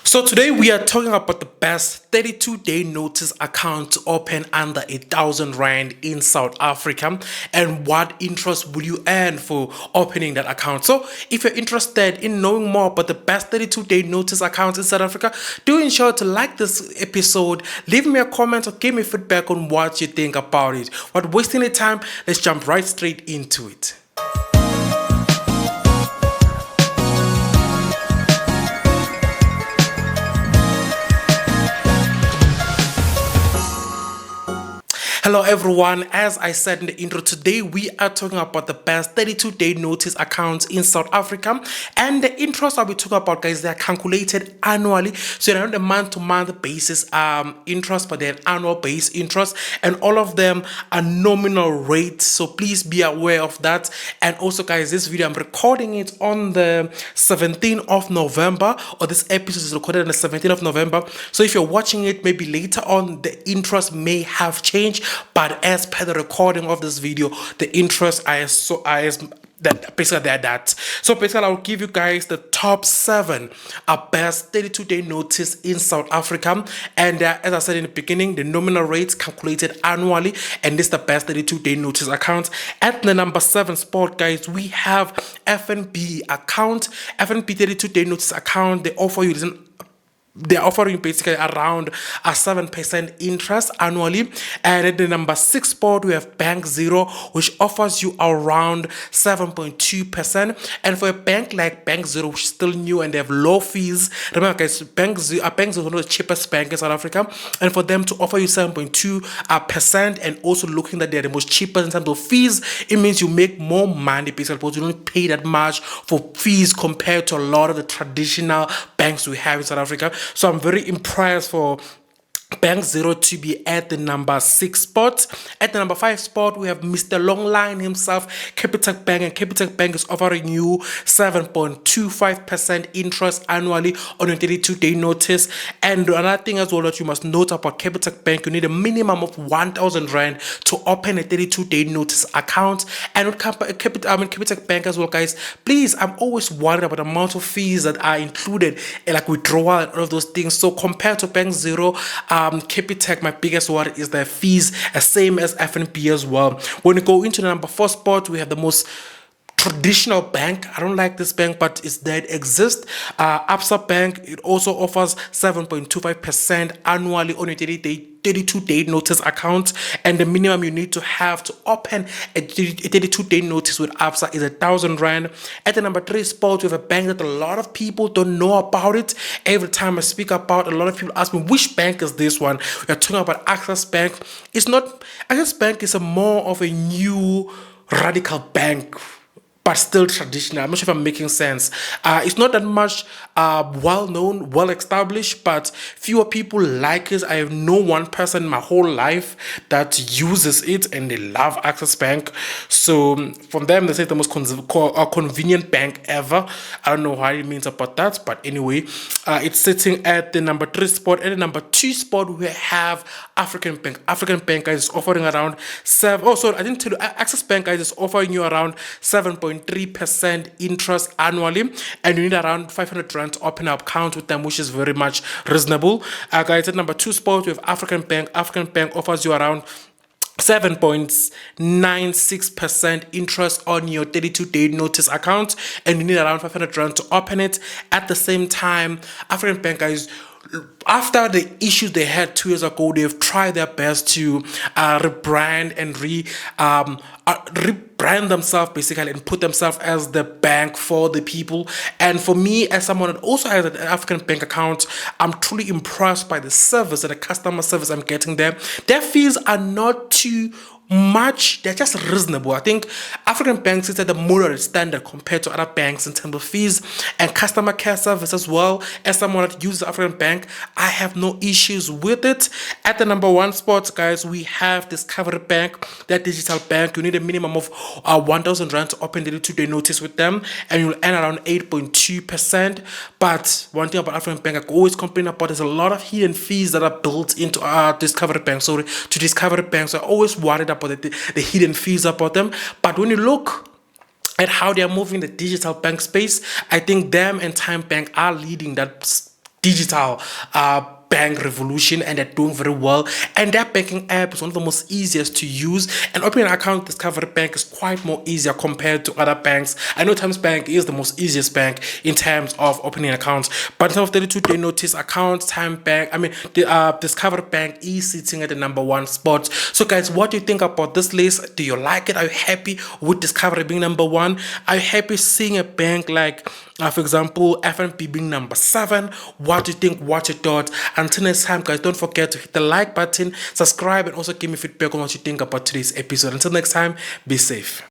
So today we are talking about the best 32-day notice account to open under 1,000 Rand in South Africa and what interest will you earn for opening that account. So if you're interested in knowing more about the best 32-day notice accounts in South Africa, do ensure to like this episode, leave me a comment or give me feedback on what you think about it. Without wasting any time, let's jump right straight into it. Hello everyone, as I said in the intro, today we are talking about the best 32-day notice accounts in South Africa, and the interest I'll be talking about, guys, they are calculated annually, so they're not a month-to-month basis interest, but they're an annual base interest, and all of them are nominal rates, so please be aware of that. And also, guys, this video I'm recording it on the 17th of November, or this episode is recorded on the 17th of November, so if you're watching it maybe later on, the interest may have changed. But as per the recording of this video, the interest that basically they're that. So basically, I'll give you guys the top 7 best 32-day notice in South Africa. And as I said in the beginning, the nominal rates calculated annually, and this is the best 32-day notice account. At the number 7 spot, guys, we have FNB account. FNB 32-day notice account. They're offering basically around a 7% interest annually. And at the number 6 spot, we have Bank Zero, which offers you around 7.2%. And for a bank like Bank Zero, which is still new and they have low fees, remember, guys, Bank Zero is one of the cheapest banks in South Africa. And for them to offer you 7.2% and also looking that they're the most cheapest in terms of fees, it means you make more money basically, because you don't pay that much for fees compared to a lot of the traditional banks we have in South Africa. So I'm very impressed for Bank Zero to be at the number 6 spot. At the number 5 spot, we have Mr. Longline himself, Capitec Bank, and Capitec Bank is offering you 7.25% interest annually on a 32-day notice. And another thing as well that you must note about Capitec Bank, you need a minimum of 1,000 Rand to open a 32-day notice account. And with Capitec Bank as well, guys, please, I'm always worried about the amount of fees that are included, like withdrawal and all of those things. So compared to Bank Zero, Capitec, my biggest worry is their fees, same as FNB as well. When we go into the number 4 spot, we have the most traditional bank. I don't like this bank, but it's that it exists. Absa Bank, it also offers 7.25% annually on a 32-day notice account, and the minimum you need to have to open a 32-day notice with Absa is 1,000 Rand. At the number 3 spot, we have a bank that a lot of people don't know about it. Every time I speak about, a lot of people ask me, which bank is this one? We are talking about Access Bank. It's not, Access Bank is a more of a new radical bank, but still traditional. I'm not sure if I'm making sense. It's not that much well-known, well-established, but fewer people like it. I have known one person my whole life that uses it, and they love Access Bank. So from them, they say the most convenient bank ever. I don't know what it means about that, but anyway, it's sitting at the number 3 spot. At the number 2 spot, we have African Bank. African Bank, guys, is offering around 7. Oh, sorry, I didn't tell you. Access Bank, guys, is offering you around 7.3% interest annually, and you need around 500 Rand to open up account with them, which is very much reasonable. Guys, at number 2 spot, we have African Bank. African Bank offers you around 7.96% interest on your 32-day notice account, and you need around 500 Rand to open it. At the same time, African Bank, guys, after the issues they had 2 years ago, they've tried their best to rebrand and rebrand themselves basically and put themselves as the bank for the people. And for me, as someone that also has an African Bank account, I'm truly impressed by the service and the customer service I'm getting there. Their fees are not too much, they're just reasonable. I think African banks is at the moderate standard compared to other banks in terms of fees and customer care service as well. As someone that uses African Bank, I have no issues with it. At the number 1 spot, guys, we have Discovery Bank, that digital bank. You need a minimum of 1,000 Rand to open the 2-day notice with them, and you'll earn around 8.2%. But one thing about African Bank I always complain about is a lot of hidden fees that are built into Discovery Bank. So to Discovery Bank, so I always worried about the hidden fees about them. But when you look at how they are moving the digital bank space, I think them and Time Bank are leading that digital bank revolution, and they're doing very well, and their banking app is one of the most easiest to use, and opening an account with Discovery Bank is quite more easier compared to other banks. I know Times Bank is the most easiest bank in terms of opening accounts, but in terms of 32-day notice accounts, the Discovery Bank is sitting at the number one spot. So guys, what do you think about this list? Do you like it? Are you happy with Discovery being number one? Are you happy seeing a bank like for example, FNB being number 7? What do you think? What's your thoughts? Until next time, guys, don't forget to hit the like button, subscribe, and also give me feedback on what you think about today's episode. Until next time, be safe.